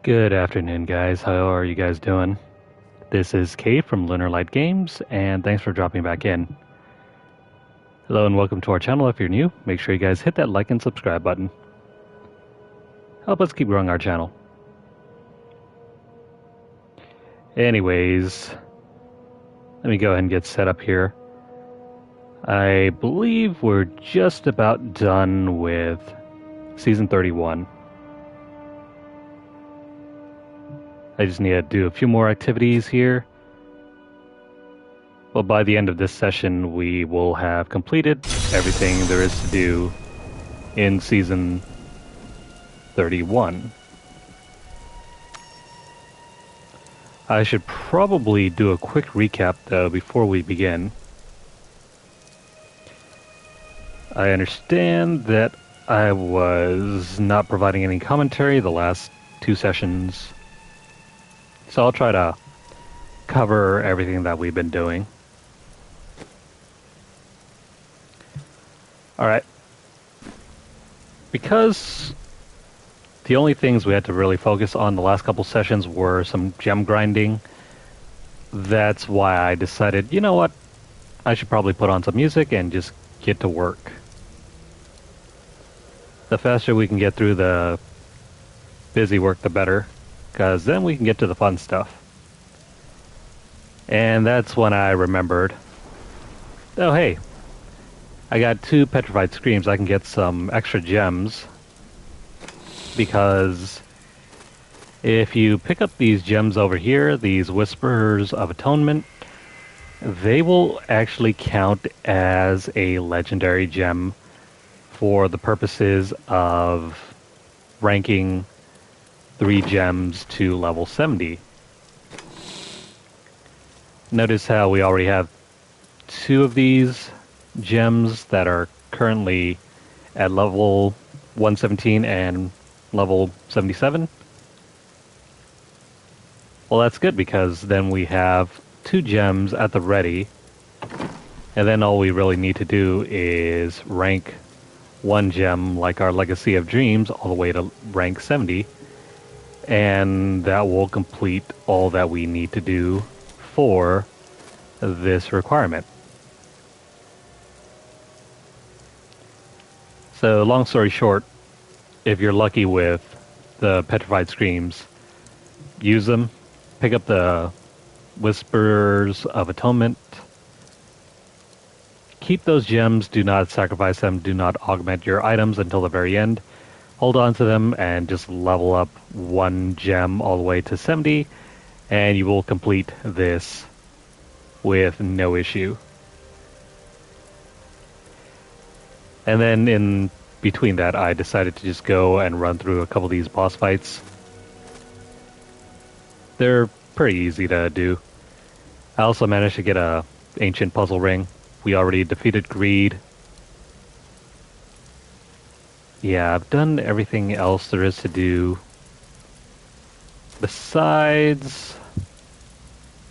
Good afternoon, guys. How are you guys doing? This is Kate from Lunarlight Games, and thanks for dropping back in. Hello and welcome to our channel. If you're new, make sure you guys hit that like and subscribe button. Help us keep growing our channel. Anyways, let me go ahead and get set up here. I believe we're just about done with Season 31. I just need to do a few more activities here. But by the end of this session, we will have completed everything there is to do in Season 31. I should probably do a quick recap, though, before we begin. I understand that I was not providing any commentary the last two sessions, so I'll try to cover everything that we've been doing. Alright. Because the only things we had to really focus on the last couple sessions were some gem grinding, that's why I decided, you know what, I should probably put on some music and just get to work. The faster we can get through the busy work, the better, because then we can get to the fun stuff. And that's when I remembered, oh hey, I got 2 petrified screams. I can get some extra gems, because if you pick up these gems over here, these Whispers of Atonement, they will actually count as a legendary gem for the purposes of ranking 3 gems to level 70. Notice how we already have 2 of these gems that are currently at level 117 and level 77. Well, that's good, because then we have 2 gems at the ready, and then all we really need to do is rank 1 gem like our Legacy of Dreams all the way to rank 70, and that will complete all that we need to do for this requirement. So, long story short, if you're lucky with the Petrified Screams, use them, pick up the Whispers of Atonement, keep those gems, do not sacrifice them, do not augment your items until the very end. Hold on to them and just level up 1 gem all the way to 70, and you will complete this with no issue. And then in between that, I decided to just go and run through a couple of these boss fights. They're pretty easy to do. I also managed to get a ancient puzzle ring. We already defeated Greed. Yeah, I've done everything else there is to do. Besides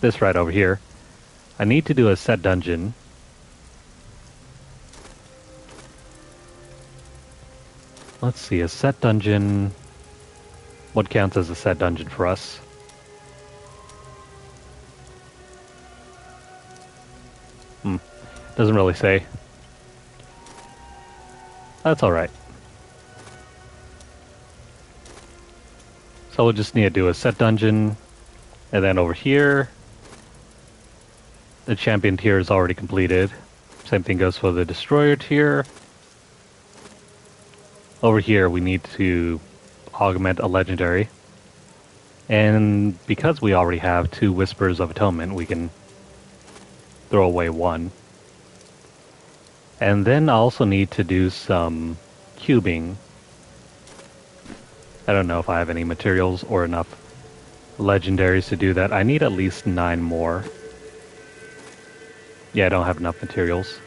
this right over here, I need to do a set dungeon. Let's see, a set dungeon. What counts as a set dungeon for us? Doesn't really say. That's alright. So we'll just need to do a set dungeon, and then over here, the champion tier is already completed. Same thing goes for the destroyer tier. Over here we need to augment a legendary, and because we already have 2 Whispers of Atonement, we can throw away 1. And then I also need to do some cubing. I don't know if I have any materials or enough legendaries to do that. I need at least 9 more. Yeah, I don't have enough materials.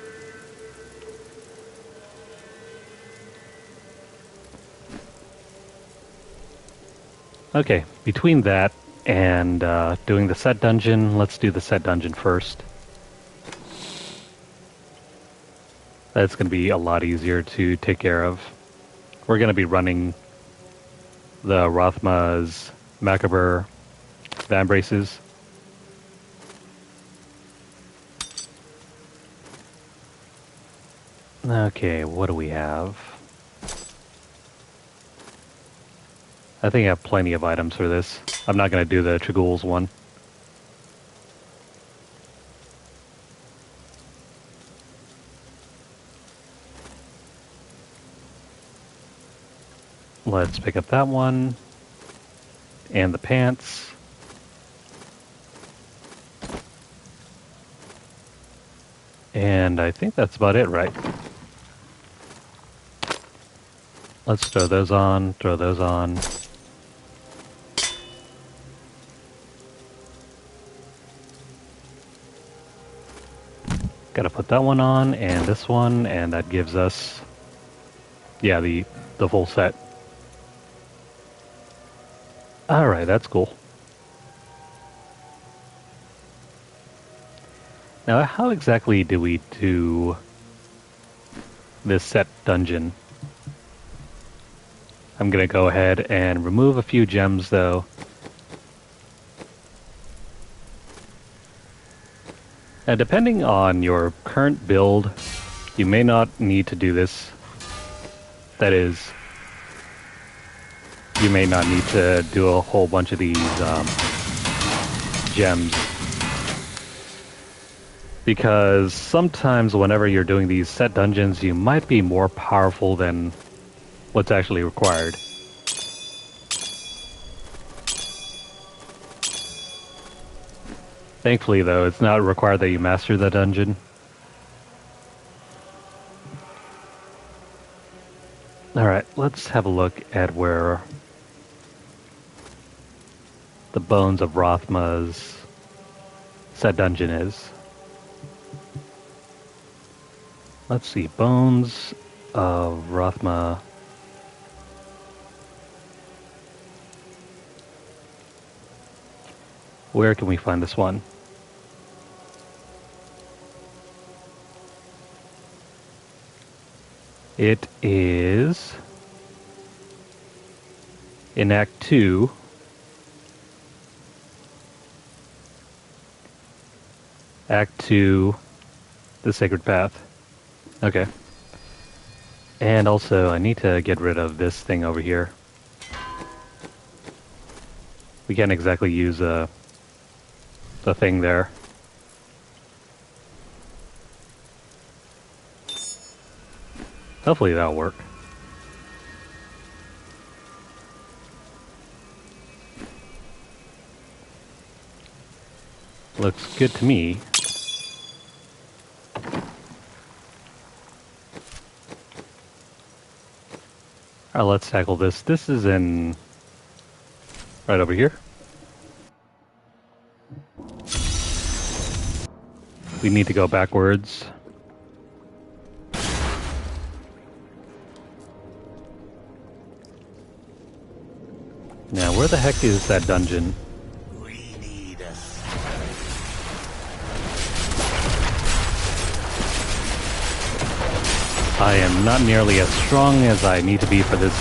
Okay, between that and doing the set dungeon, let's do the set dungeon first. That's going to be a lot easier to take care of. We're going to be running the Rothma's Macabre Van Braces. Okay, what do we have? I think I have plenty of items for this. I'm not going to do the Tragouls one. Let's pick up that one. And the pants. And I think that's about it, right? Let's throw those on, throw those on. Gotta put that one on, and this one, and that gives us, yeah, the full set. Alright, that's cool. Now, how exactly do we do this set dungeon? I'm gonna go ahead and remove a few gems, though. Now, depending on your current build, you may not need to do this. That is, you may not need to do a whole bunch of these gems. Because sometimes whenever you're doing these set dungeons, you might be more powerful than what's actually required. Thankfully, though, it's not required that you master the dungeon. Alright, let's have a look at where the Bones of Rothma's set dungeon is. Let's see, Bones of Rothma. Where can we find this one? It is in Act 2. Act 2, the Sacred Path. Okay. And also, I need to get rid of this thing over here. We can't exactly use the thing there. Hopefully that'll work. Looks good to me. Alright, let's tackle this. This is in right over here. We need to go backwards. Now, where the heck is that dungeon? I am not nearly as strong as I need to be for this.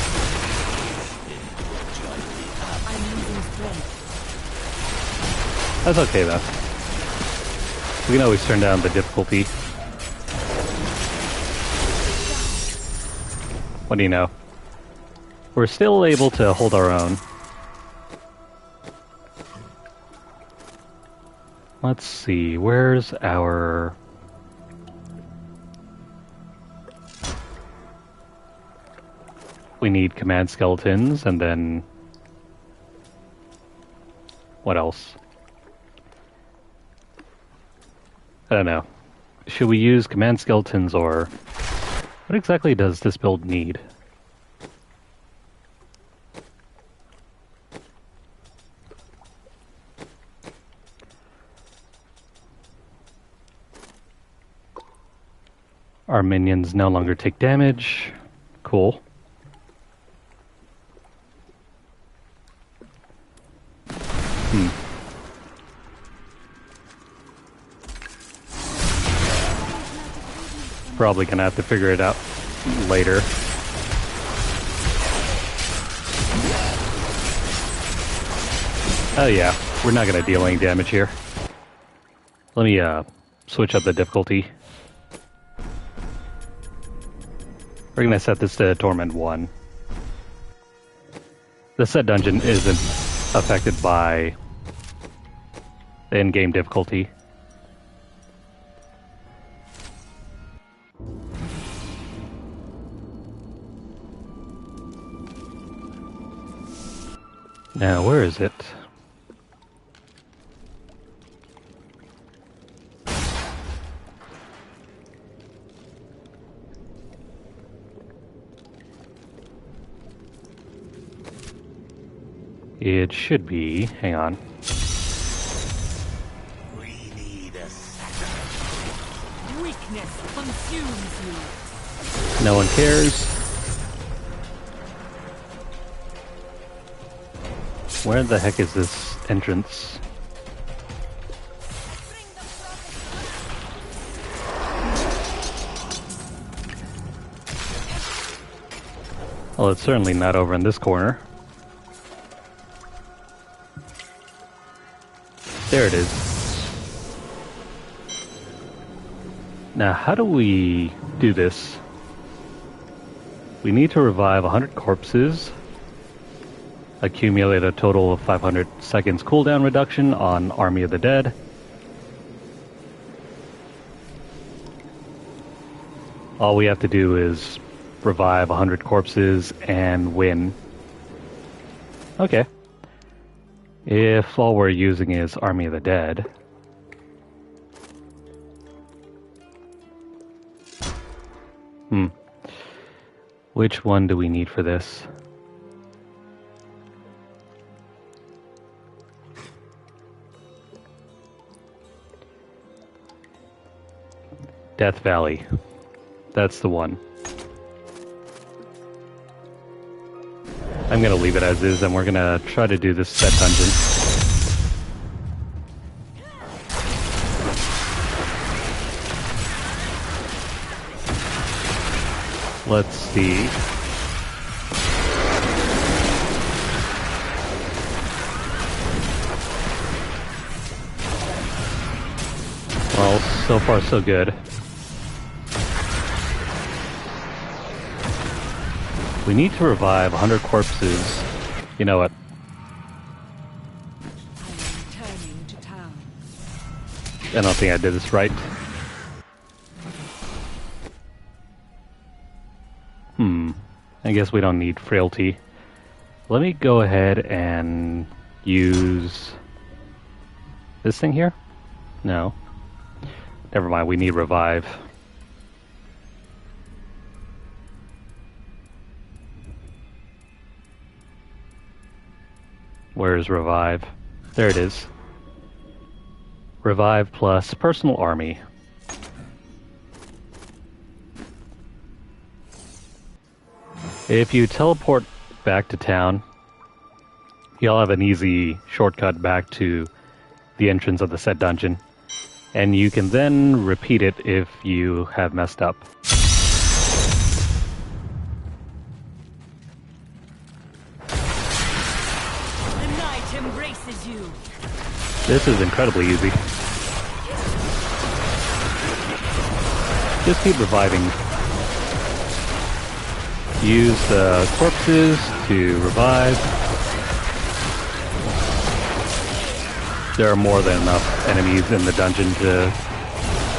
That's okay, though. We can always turn down the difficulty. What do you know? We're still able to hold our own. Let's see, where's our... We need command skeletons, and then... What else? I don't know. Should we use command skeletons, or... What exactly does this build need? Our minions no longer take damage. Cool. Probably gonna have to figure it out later. Oh yeah, we're not gonna deal any damage here. Let me switch up the difficulty. We're gonna set this to Torment 1. The set dungeon isn't affected by the in-game difficulty. Now, where is it? It should be. Hang on. We need a sacrifice. Weakness consumes you. No one cares. Where the heck is this entrance? Well, it's certainly not over in this corner. There it is. Now, how do we do this? We need to revive 100 corpses, accumulate a total of 500 seconds cooldown reduction on Army of the Dead. All we have to do is revive 100 corpses and win. Okay. If all we're using is Army of the Dead. Which one do we need for this? Death Valley. That's the one. I'm gonna leave it as is, and we're gonna try to do this set dungeon. Let's see. Well, so far so good. We need to revive 100 corpses. You know what? I'm returning to town. I don't think I did this right. I guess we don't need frailty. Let me go ahead and use this thing here? No. Never mind, we need revive. Where's revive? There it is. Revive plus personal army. If you teleport back to town, you'll have an easy shortcut back to the entrance of the set dungeon, and you can then repeat it if you have messed up. The night embraces you. This is incredibly easy. Just keep reviving. Use the corpses to revive. There are more than enough enemies in the dungeon to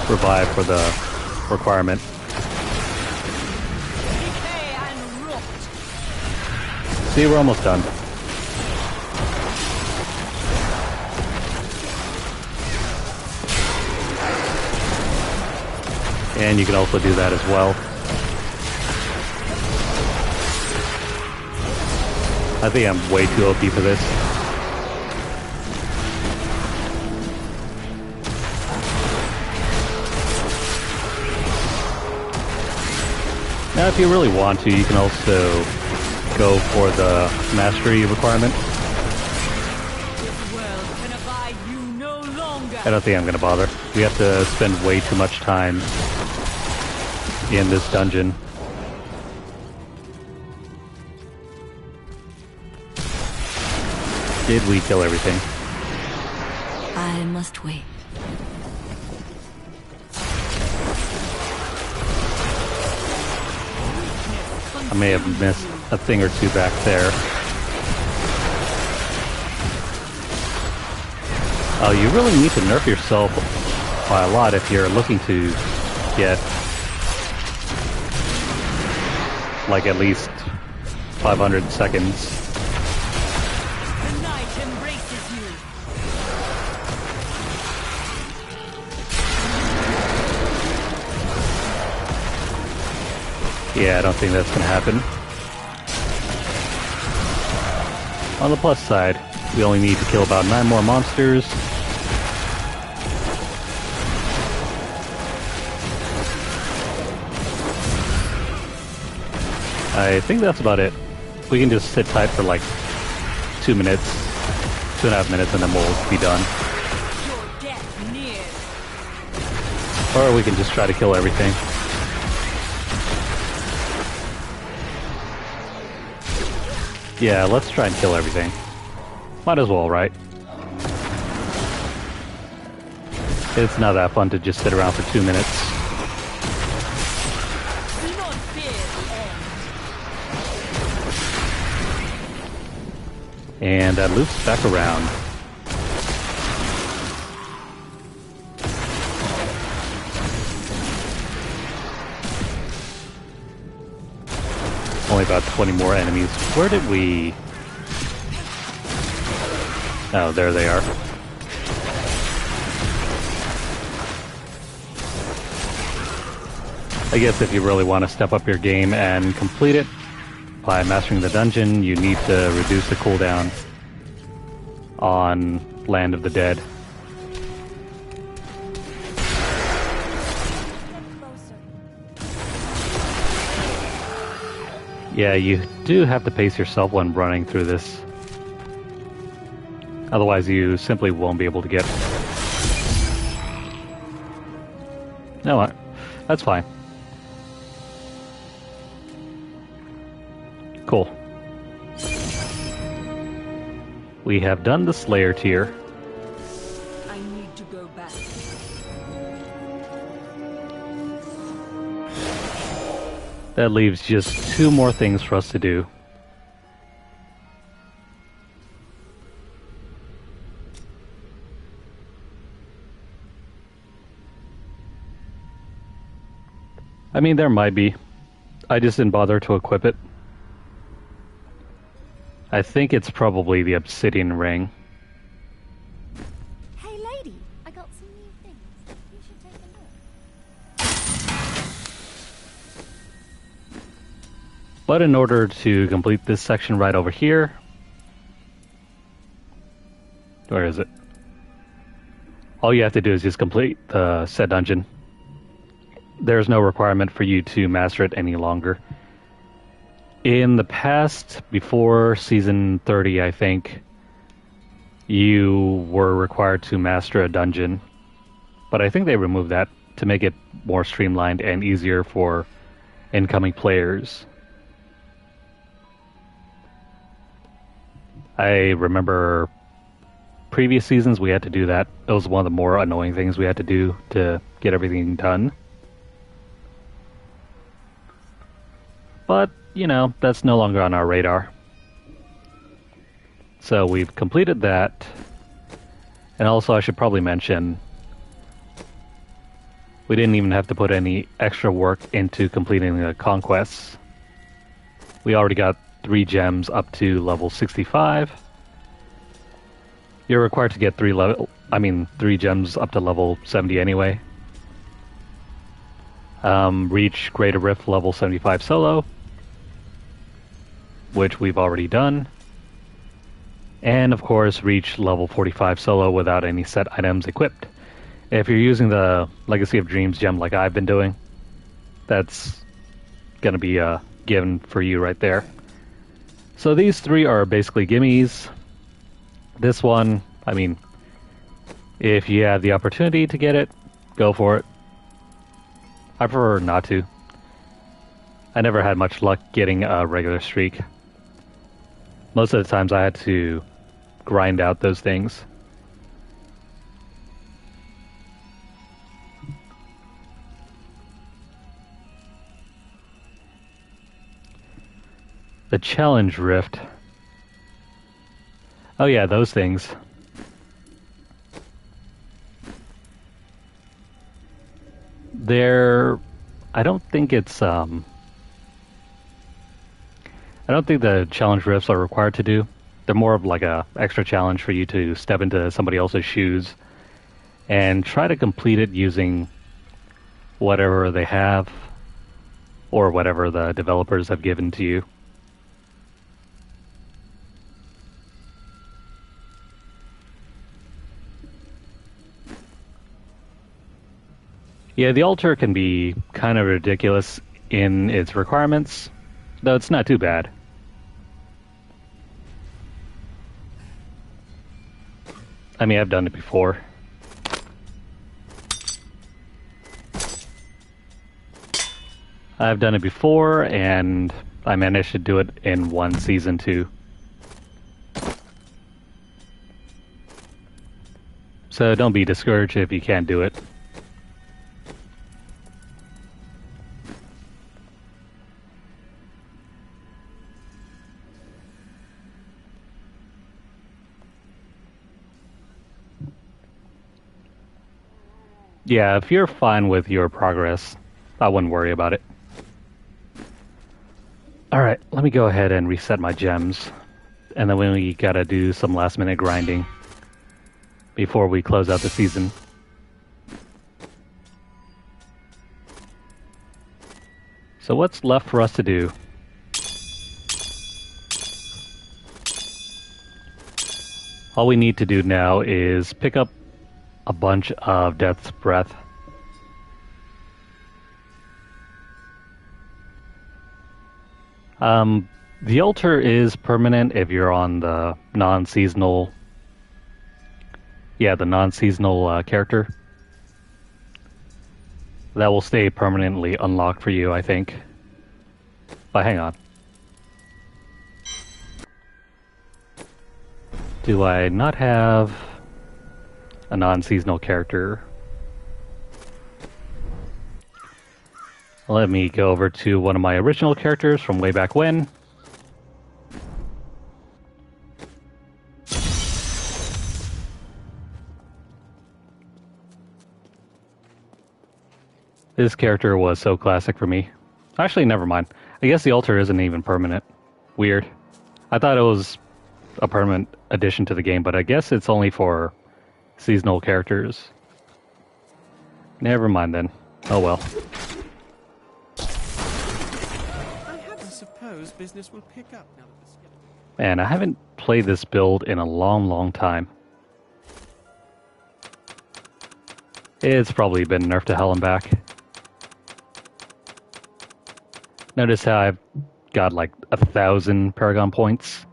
revive for the requirement. Decay and rot. See, we're almost done. And you can also do that as well. I think I'm way too OP for this. Now, if you really want to, you can also go for the mastery requirement. This world can abide you no longer. I don't think I'm going to bother. We have to spend way too much time in this dungeon. Did we kill everything? I must wait. I may have missed a thing or two back there. Oh, you really need to nerf yourself by a lot if you're looking to get like at least 500 seconds. The night embraces you. Yeah, I don't think that's gonna happen. On the plus side, we only need to kill about 9 more monsters. I think that's about it. We can just sit tight for like 2 minutes, 2.5 minutes, and then we'll be done. Your death nears. Or we can just try to kill everything. Yeah, let's try and kill everything. Might as well, right? It's not that fun to just sit around for 2 minutes. Do not fear the end. And that loops back around. Only about 20 more enemies. Where did we... Oh, there they are. I guess if you really want to step up your game and complete it by mastering the dungeon, you need to reduce the cooldown on Land of the Dead. Yeah, you do have to pace yourself when running through this. Otherwise, you simply won't be able to get... No, that's fine. Cool. We have done the Slayer tier. I need to go back. That leaves just 2 more things for us to do. I mean, there might be. I just didn't bother to equip it. I think it's probably the obsidian ring. Hey lady, I got some new things. You should take a look. But in order to complete this section right over here... Where is it? All you have to do is just complete the said dungeon. There's no requirement for you to master it any longer. In the past, before Season 30, I think, you were required to master a dungeon. But I think they removed that to make it more streamlined and easier for incoming players. I remember previous seasons we had to do that. It was one of the more annoying things we had to do to get everything done. But, you know, that's no longer on our radar. So we've completed that. And also I should probably mention, we didn't even have to put any extra work into completing the conquests. We already got 3 gems up to level 65. You're required to get 3 gems up to level 70 anyway. Reach Greater Rift level 75 solo, which we've already done. And of course, reach level 45 solo without any set items equipped. If you're using the Legacy of Dreams gem like I've been doing, that's gonna be a given for you right there. So these 3 are basically gimmies. This one, I mean, if you have the opportunity to get it, go for it. I prefer not to. I never had much luck getting a regular streak. Most of the times I had to grind out those things. The challenge rift. Oh yeah, those things. I don't think it's I don't think the challenge rifts are required to do. They're more of like a extra challenge for you to step into somebody else's shoes and try to complete it using whatever they have or whatever the developers have given to you. Yeah, the altar can be kind of ridiculous in its requirements, though it's not too bad. I mean, I've done it before. And I managed to do it in one season too. So don't be discouraged if you can't do it. Yeah, if you're fine with your progress, I wouldn't worry about it. Alright, let me go ahead and reset my gems. And then we gotta do some last minute grinding before we close out the season. So what's left for us to do? All we need to do now is pick up a bunch of Death's Breath. The altar is permanent if you're on the non-seasonal... Yeah, the non-seasonal character. That will stay permanently unlocked for you, I think. But hang on. Do I not have a non-seasonal character? Let me go over to one of my original characters from way back when. This character was so classic for me. Actually, never mind. I guess the altar isn't even permanent. Weird. I thought it was a permanent addition to the game, but I guess it's only for seasonal characters. Never mind then. Oh well. I suppose business will pick up now that the skeleton... Man, I haven't played this build in a long time. It's probably been nerfed to hell and back. Notice how I've got like 1,000 Paragon points.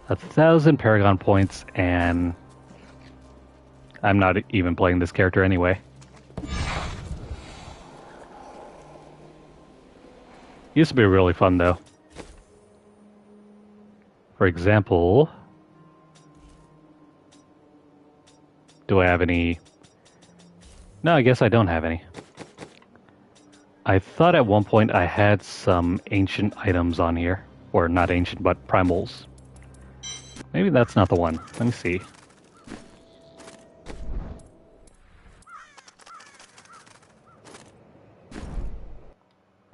1,000 Paragon points, and I'm not even playing this character anyway. Used to be really fun though. For example, do I have any? No, I guess I don't have any. I thought at one point I had some ancient items on here. Or not ancient, but primals. Maybe that's not the one. Let me see.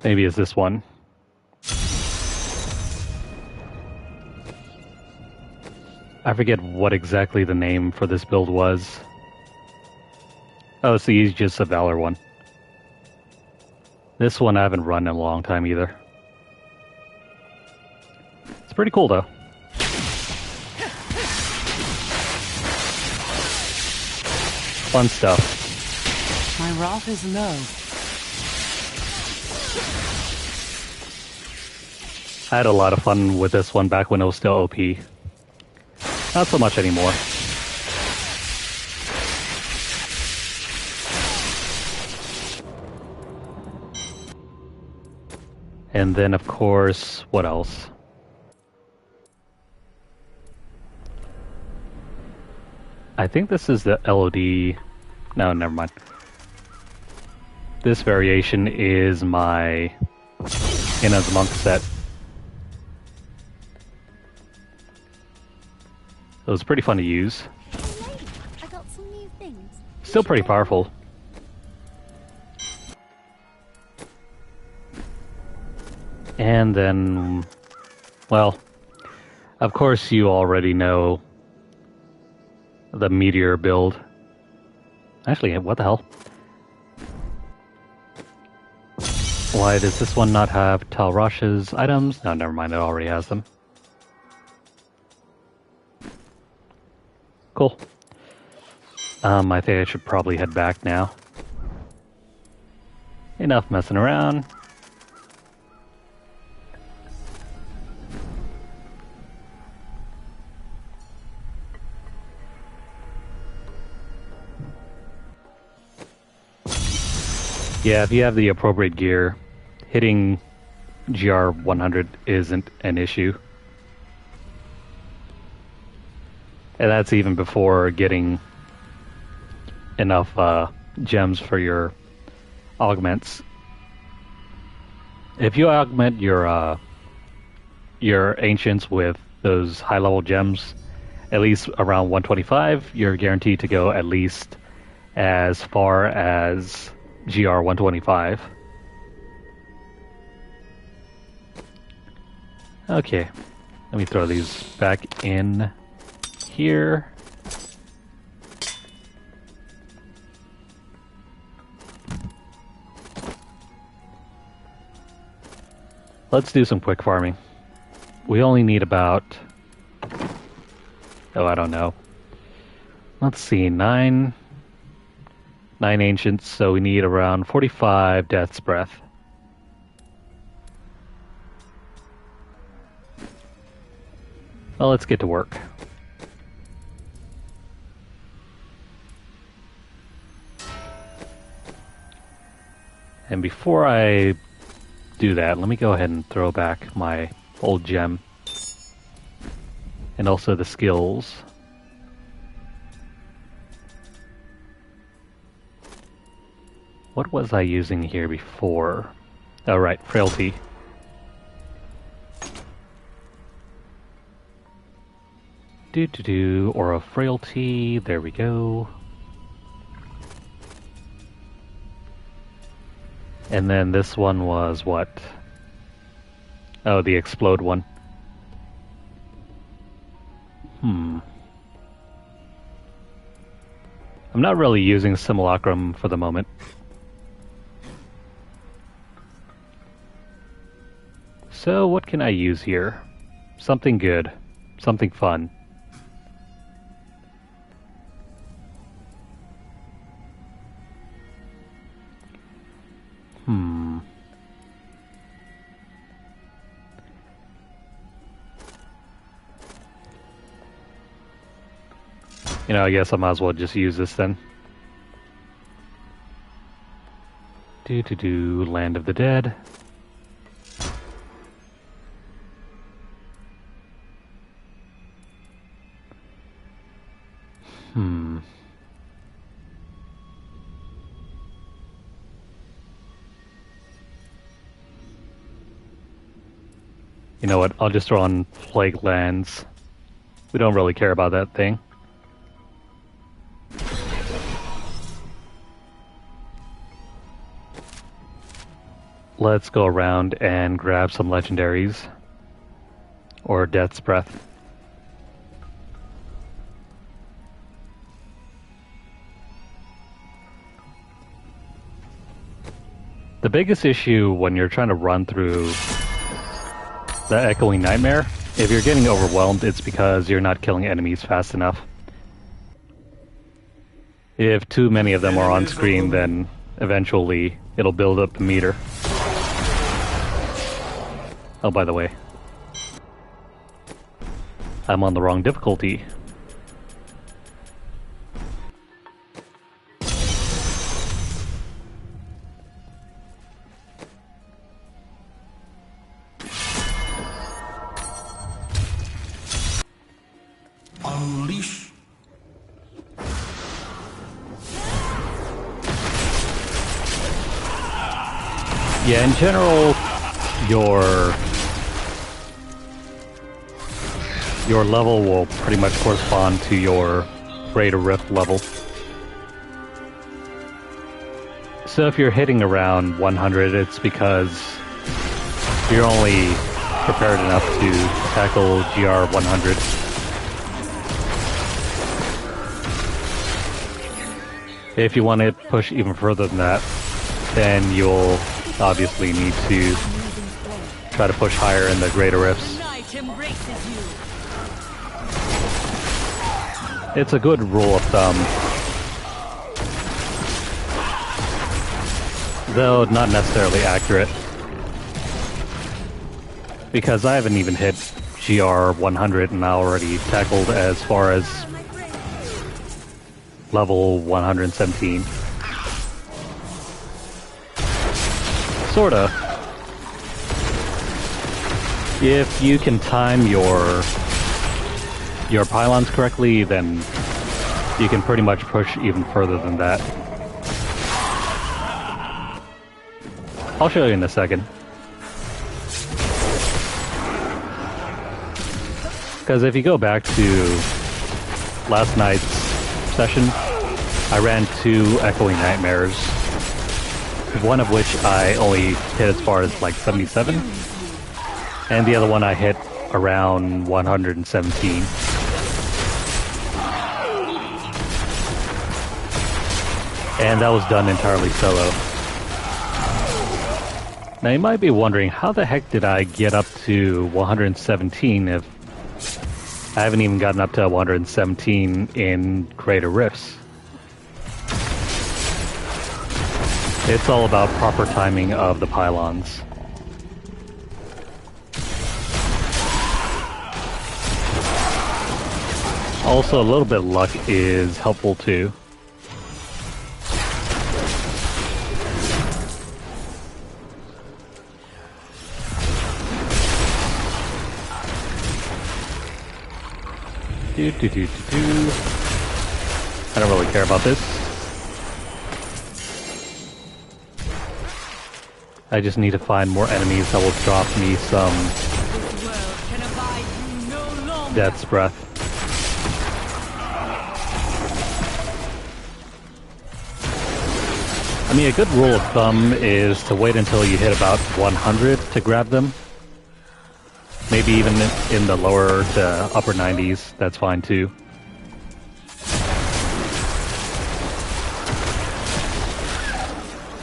Maybe it's this one. I forget what exactly the name for this build was. Oh, it's the Aegis of Valor one. This one I haven't run in a long time either. It's pretty cool though. Fun stuff. My wrath is low. I had a lot of fun with this one back when it was still OP. Not so much anymore. And then, of course, what else? I think this is the LoD. No, never mind. This variation is my Ina's Monk set. It was pretty fun to use. Hey, lady, I got some new things. You Still should pretty take a powerful. And then, well, of course you already know the Meteor build. Actually, what the hell? Why does this one not have Talrash's items? No, never mind, it already has them. Cool. I think I should probably head back now. Enough messing around. Yeah, if you have the appropriate gear, hitting GR 100 isn't an issue. And that's even before getting enough gems for your augments. If you augment your ancients with those high-level gems, at least around 125, you're guaranteed to go at least as far as GR 125. Okay, let me throw these back in here. Let's do some quick farming. We only need about, oh, I don't know. Let's see, nine ancients, so we need around 45 Death's Breath. Well, let's get to work. And before I do that, let me go ahead and throw back my old gem. And also the skills. What was I using here before? Oh, right, Frailty. Aura Frailty, there we go. And then this one was what? Oh, the Explode one. I'm not really using Simulacrum for the moment. So what can I use here? Something good. Something fun. You know, I guess I might as well just use this then. Land of the Dead. You know what, I'll just throw on Plague Lands. We don't really care about that thing. Let's go around and grab some legendaries. Or Death's Breath. The biggest issue when you're trying to run through the Echoing Nightmare, if you're getting overwhelmed, it's because you're not killing enemies fast enough. If too many of them are on screen, then eventually it'll build up the meter. Oh, by the way, I'm on the wrong difficulty. Unleash Yeah, in general, your level will pretty much correspond to your Greater Rift level. So if you're hitting around 100, it's because you're only prepared enough to tackle GR 100. If you want to push even further than that, then you'll obviously need to try to push higher in the Greater Rifts. Night embraces you. It's a good rule of thumb, though not necessarily accurate, because I haven't even hit GR 100 and I already tackled as far as level 117. Sorta. If you can time your pylons correctly, then you can pretty much push even further than that. I'll show you in a second. Because if you go back to last night's session, I ran 2 Echoing Nightmares, one of which I only hit as far as like 77, and the other one I hit around 117. And that was done entirely solo. Now you might be wondering, how the heck did I get up to 117 if I haven't even gotten up to 117 in Greater Rifts? It's all about proper timing of the pylons. Also, a little bit of luck is helpful too. I don't really care about this. I just need to find more enemies that will drop me some This world can abide you no longer. Death's Breath. I mean, a good rule of thumb is to wait until you hit about 100 to grab them. Maybe even in the lower to upper 90s, that's fine too.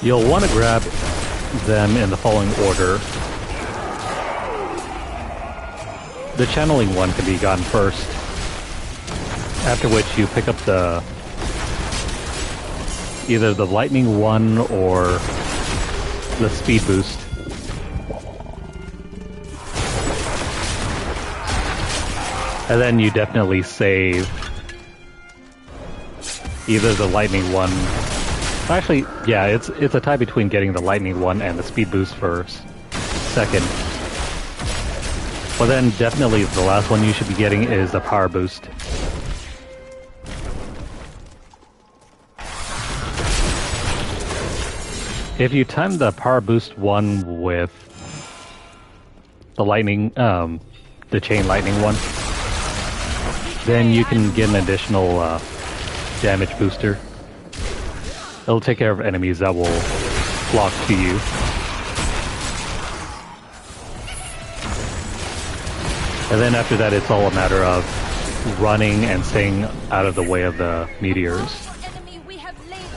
You'll want to grab them in the following order. The channeling one can be gotten first, after which you pick up either the lightning one or the speed boost. And then you definitely save either the lightning one. Actually, yeah, it's a tie between getting the lightning one and the speed boost for second. But then definitely the last one you should be getting is the power boost. If you time the power boost one with the lightning, the chain lightning one, then you can get an additional damage booster. It'll take care of enemies that will flock to you. And then after that, it's all a matter of running and staying out of the way of the meteors. Enemy we have laid low.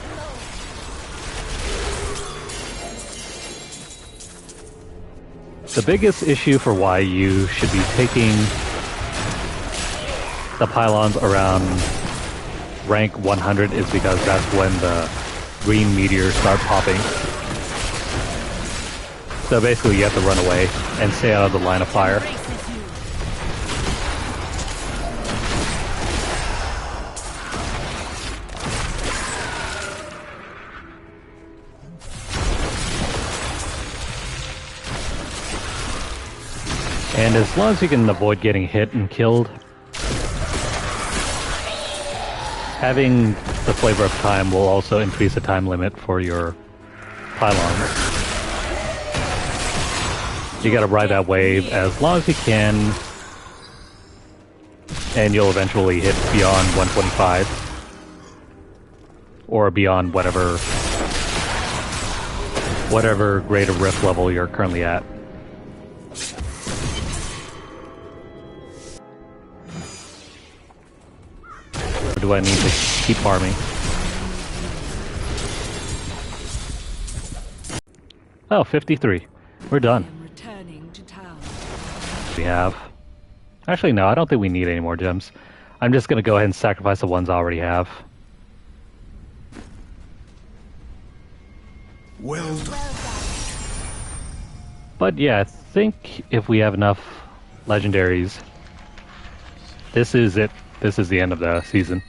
The biggest issue for why you should be taking the pylons around rank 100 is because that's when the green meteors start popping. So basically you have to run away and stay out of the line of fire. And as long as you can avoid getting hit and killed, having the Flavor of Time will also increase the time limit for your pylons. You gotta ride that wave as long as you can, and you'll eventually hit beyond 125. Or beyond whatever greater rift level you're currently at. Or do I need to keep farming? Oh, 53. We're done. Returning to town. We have... Actually, no, I don't think we need any more gems. I'm just gonna go ahead and sacrifice the ones I already have. Well done. But yeah, I think if we have enough legendaries, this is it. This is the end of the season.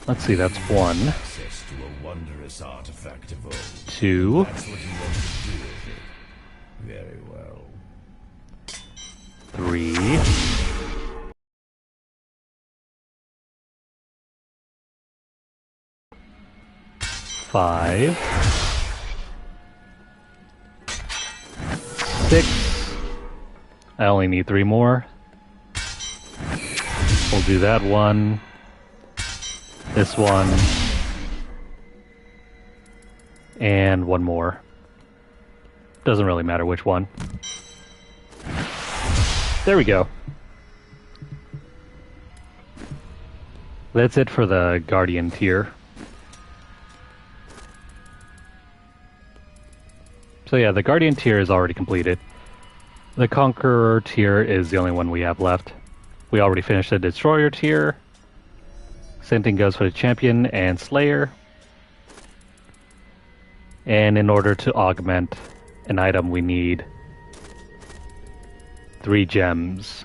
Let's see, that's 1, Access to a wondrous artifact of old. 2, That's what you want to do with it. Very well. 3, 5, 6. I only need 3 more. We'll do that one. This one. And one more. Doesn't really matter which one. There we go. That's it for the Guardian tier. So yeah, the Guardian tier is already completed. The Conqueror tier is the only one we have left. We already finished the Destroyer tier. Same thing goes for the Champion and Slayer. And in order to augment an item, we need 3 gems.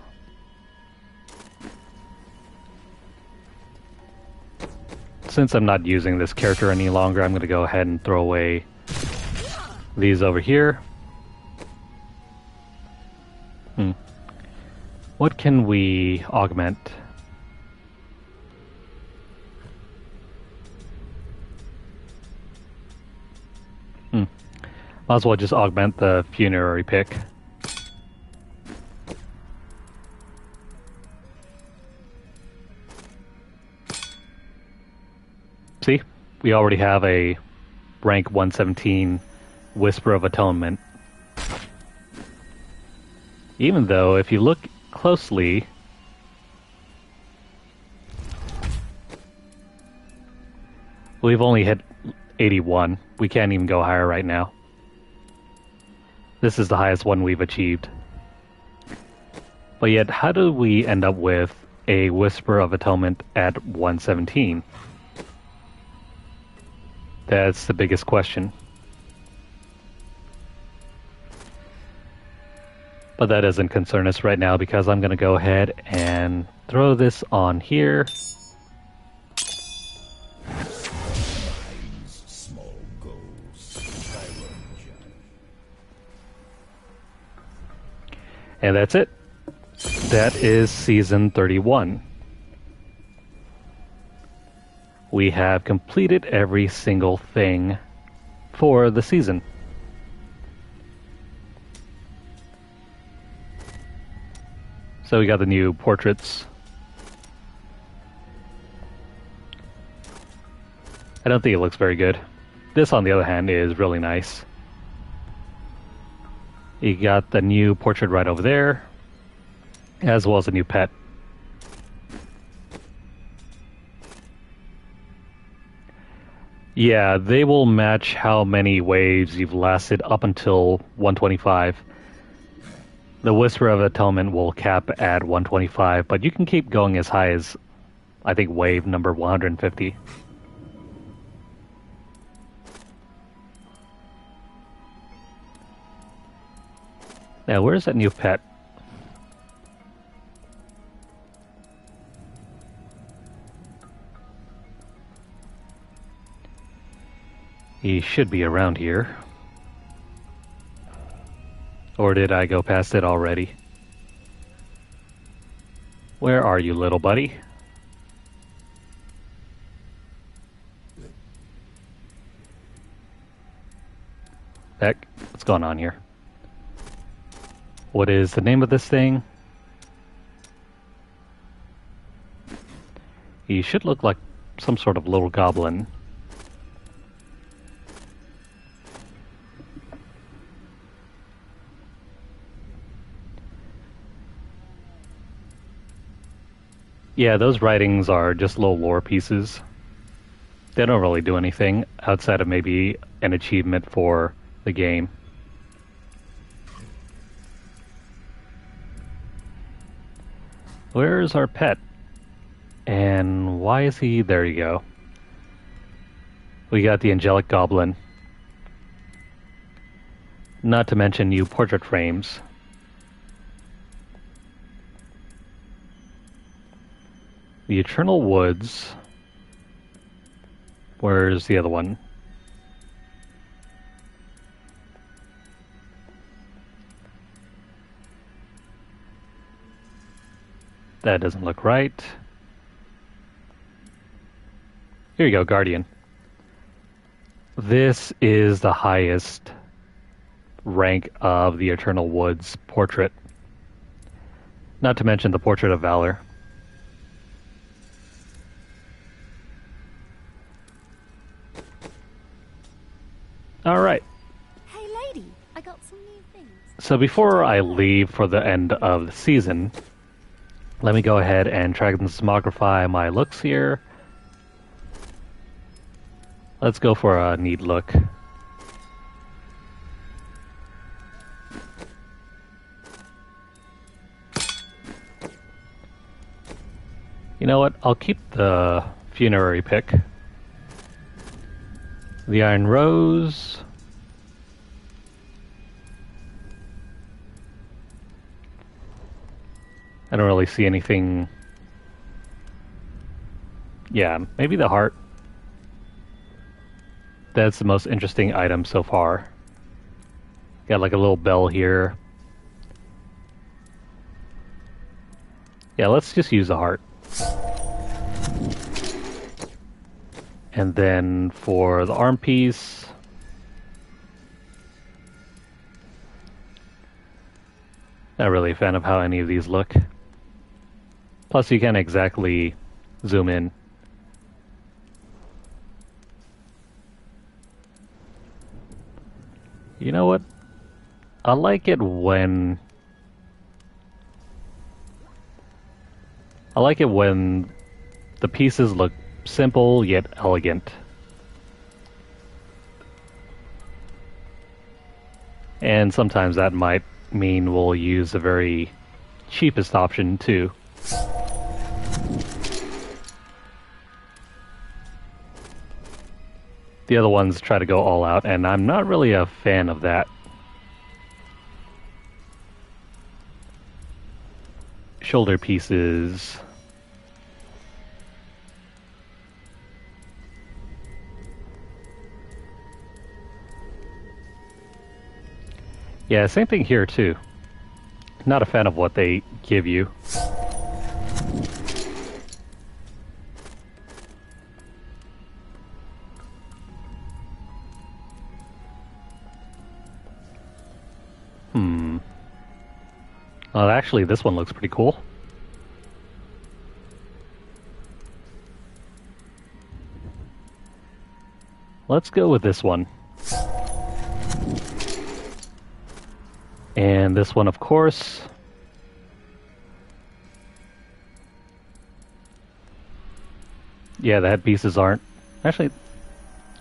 Since I'm not using this character any longer, I'm going to go ahead and throw away these over here. What can we augment? Might as well just augment the funerary pick. See? We already have a rank 117 Whisper of Atonement. Even though, if you look closely, we've only hit 81. We can't even go higher right now. This is the highest one we've achieved. But yet, how do we end up with a Whisper of Atonement at 117? That's the biggest question. But that doesn't concern us right now because I'm going to go ahead and throw this on here. Small goals. I won't judge. And that's it. That is Season 31. We have completed every single thing for the season. So we got the new portraits. I don't think it looks very good. This, on the other hand, is really nice. You got the new portrait right over there, as well as a new pet. Yeah, they will match how many waves you've lasted up until 125. The Whisper of Atonement will cap at 125, but you can keep going as high as, I think, wave number 150. Now, where's that new pet? He should be around here. Or did I go past it already? Where are you, little buddy? going on here? What is the name of this thing? He should look like some sort of little goblin. Yeah, those writings are just little lore pieces. They don't really do anything outside of maybe an achievement for the game. Where's our pet? And why is he... There you go. We got the angelic goblin. Not to mention new portrait frames. The Eternal Woods. Where's the other one? That doesn't look right. Here you go, Guardian. This is the highest rank of the Eternal Woods portrait. Not to mention the Portrait of Valor. Alright. Hey lady, I got some new things. So before I leave for the end of the season, let me go ahead and transmogrify my looks here. Let's go for a neat look. You know what? I'll keep the funerary pick. The Iron Rose. I don't really see anything. Yeah, maybe the heart. That's the most interesting item so far. Got like a little bell here. Yeah, let's just use the heart. And then for the arm piece, not really a fan of how any of these look. Plus you can't exactly zoom in. You know what? I like it when the pieces look simple yet elegant. And sometimes that might mean we'll use the very cheapest option too. The other ones try to go all out, and I'm not really a fan of that. Shoulder pieces. Yeah, same thing here too. Not a fan of what they give you. Well, actually, this one looks pretty cool. Let's go with this one. And this one, of course. Yeah, the headpieces aren't. Actually,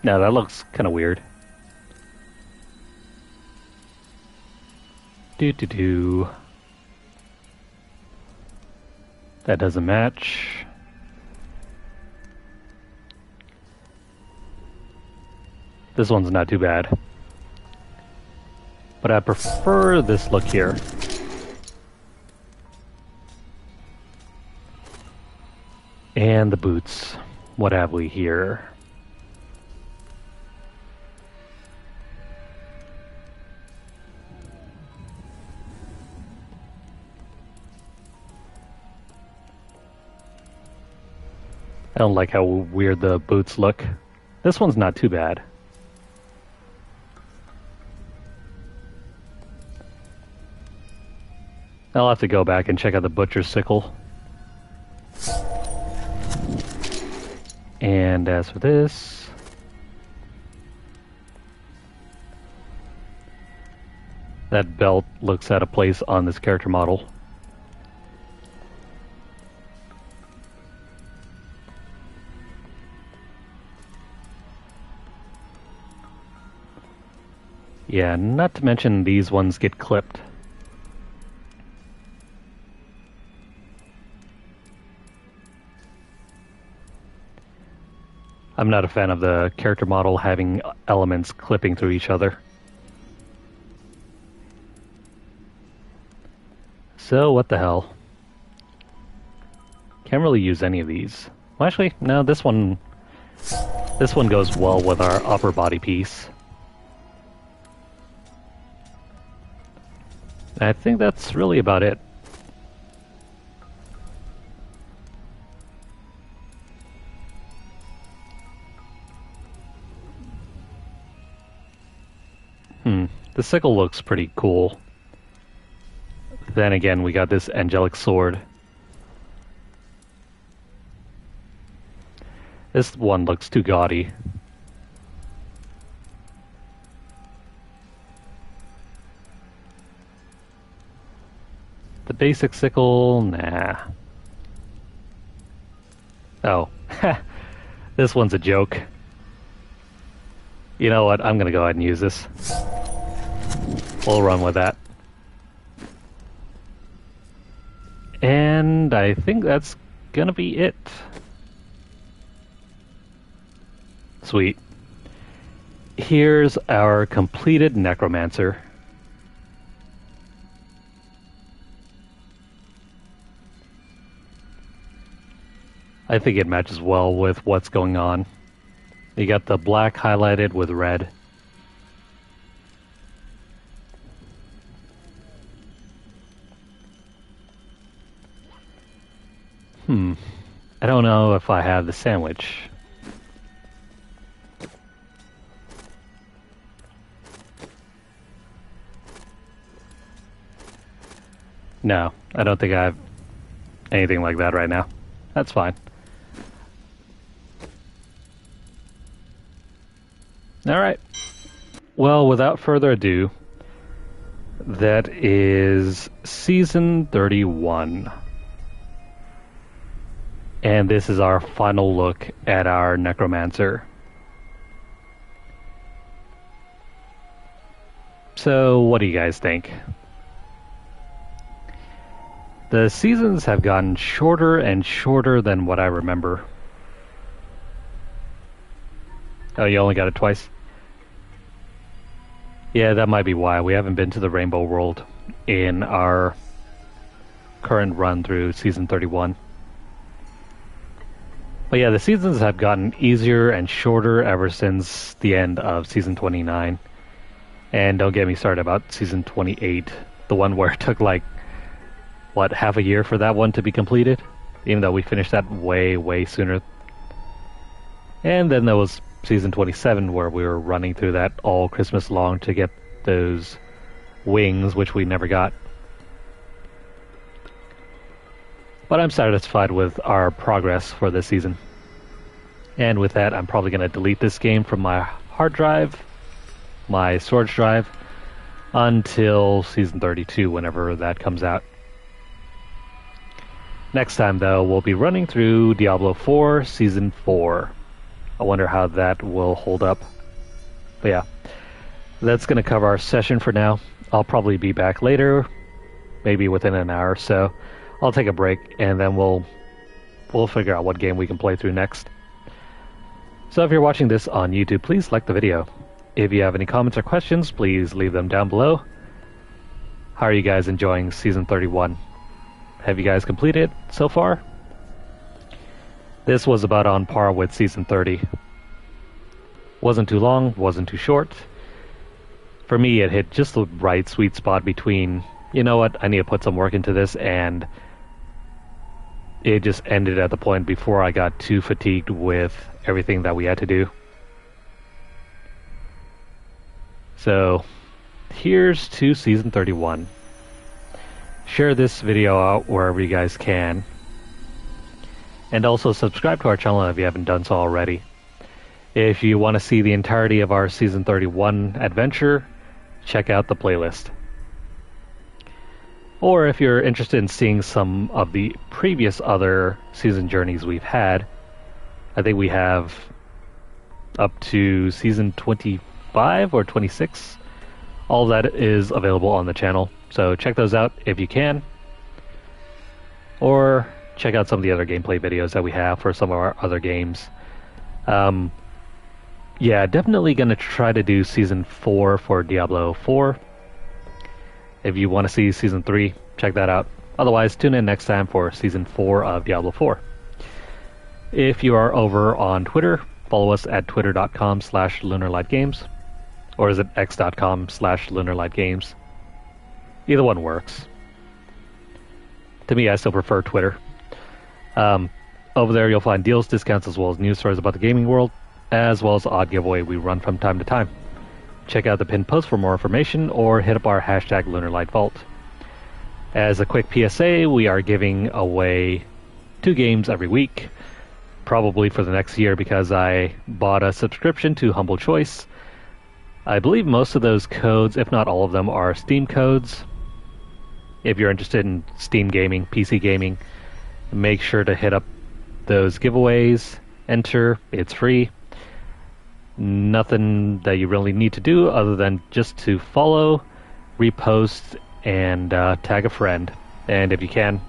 no, that looks kind of weird. Do. That doesn't match. This one's not too bad. But I prefer this look here. And the boots. What have we here? I don't like how weird the boots look. This one's not too bad. I'll have to go back and check out the butcher's sickle. And as for this, that belt looks out of place on this character model. Yeah, not to mention these ones get clipped. I'm not a fan of the character model having elements clipping through each other. So, what the hell? Can't really use any of these. Well, actually, no, this one goes well with our upper body piece. I think that's really about it. The sickle looks pretty cool. Then again, we got this angelic sword. This one looks too gaudy. The basic sickle, nah. Oh, this one's a joke. You know what, I'm gonna go ahead and use this. We'll run with that. And I think that's gonna be it. Sweet. Here's our completed Necromancer. I think it matches well with what's going on. You got the black highlighted with red. I don't know if I have the sandwich. No, I don't think I have anything like that right now. That's fine. Alright. Well, without further ado, that is Season 31. And this is our final look at our Necromancer. So, what do you guys think? The seasons have gotten shorter and shorter than what I remember. Oh, you only got it twice? Yeah, that might be why. We haven't been to the Rainbow World in our current run through Season 31. But yeah, the seasons have gotten easier and shorter ever since the end of Season 29. And don't get me started about Season 28, the one where it took like, what, half a year for that one to be completed? Even though we finished that way, way sooner. And then there was Season 27 where we were running through that all Christmas long to get those wings, which we never got. But I'm satisfied with our progress for this season. And with that, I'm probably going to delete this game from my hard drive, my storage drive, until Season 32, whenever that comes out. Next time, though, we'll be running through Diablo IV Season 4. I wonder how that will hold up. But yeah, that's going to cover our session for now. I'll probably be back later, maybe within an hour or so. I'll take a break, and then we'll figure out what game we can play through next. So if you're watching this on YouTube, please like the video. If you have any comments or questions, please leave them down below. How are you guys enjoying Season 31? Have you guys completed so far? This was about on par with Season 30. Wasn't too long, wasn't too short. For me, it hit just the right sweet spot between, you know what, I need to put some work into this, and it just ended at the point before I got too fatigued with everything that we had to do. So, here's to Season 31. share this video out wherever you guys can. And also subscribe to our channel if you haven't done so already. If you want to see the entirety of our Season 31 adventure, check out the playlist. Or if you're interested in seeing some of the previous other season journeys we've had, I think we have up to Season 25 or 26. All of that is available on the channel, so check those out if you can. Or check out some of the other gameplay videos that we have for some of our other games. Yeah, definitely going to try to do Season 4 for Diablo 4. If you want to see Season 3, check that out. Otherwise, tune in next time for Season 4 of Diablo 4. If you are over on Twitter, follow us at twitter.com/LunarlightGames. Or is it x.com/LunarlightGames? Either one works. To me, I still prefer Twitter. Over there, you'll find deals, discounts, as well as news stories about the gaming world, as well as the odd giveaway we run from time to time. Check out the pinned post for more information, or hit up our hashtag LunarlightVault. As a quick PSA, we are giving away 2 games every week, probably for the next year, because I bought a subscription to Humble Choice. I believe most of those codes, if not all of them, are Steam codes. If you're interested in Steam gaming, PC gaming, make sure to hit up those giveaways, enter, it's free. Nothing that you really need to do other than just to follow, repost, and tag a friend. And if you can,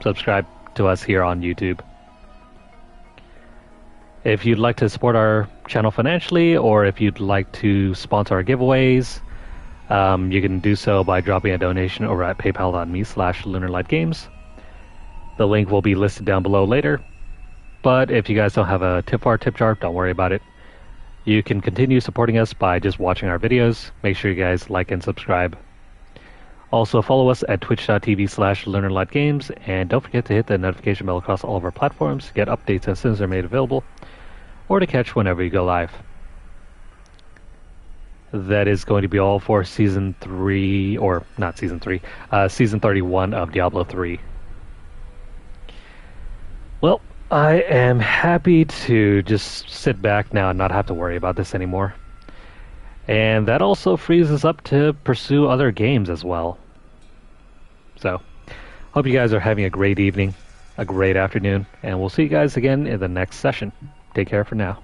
subscribe to us here on YouTube. If you'd like to support our channel financially, or if you'd like to sponsor our giveaways, you can do so by dropping a donation over at paypal.me/LunarlightGames. The link will be listed down below later. But if you guys don't have a tip bar, tip jar, don't worry about it. You can continue supporting us by just watching our videos. Make sure you guys like and subscribe. Also follow us at twitch.tv/LunarlightGames, and don't forget to hit the notification bell across all of our platforms to get updates as soon as they're made available, or to catch whenever you go live. That is going to be all for Season 3, or not Season 3, Season 31 of Diablo 3. Well, I am happy to just sit back now and not have to worry about this anymore. And that also frees us up to pursue other games as well. So, hope you guys are having a great evening, a great afternoon, and we'll see you guys again in the next session. Take care for now.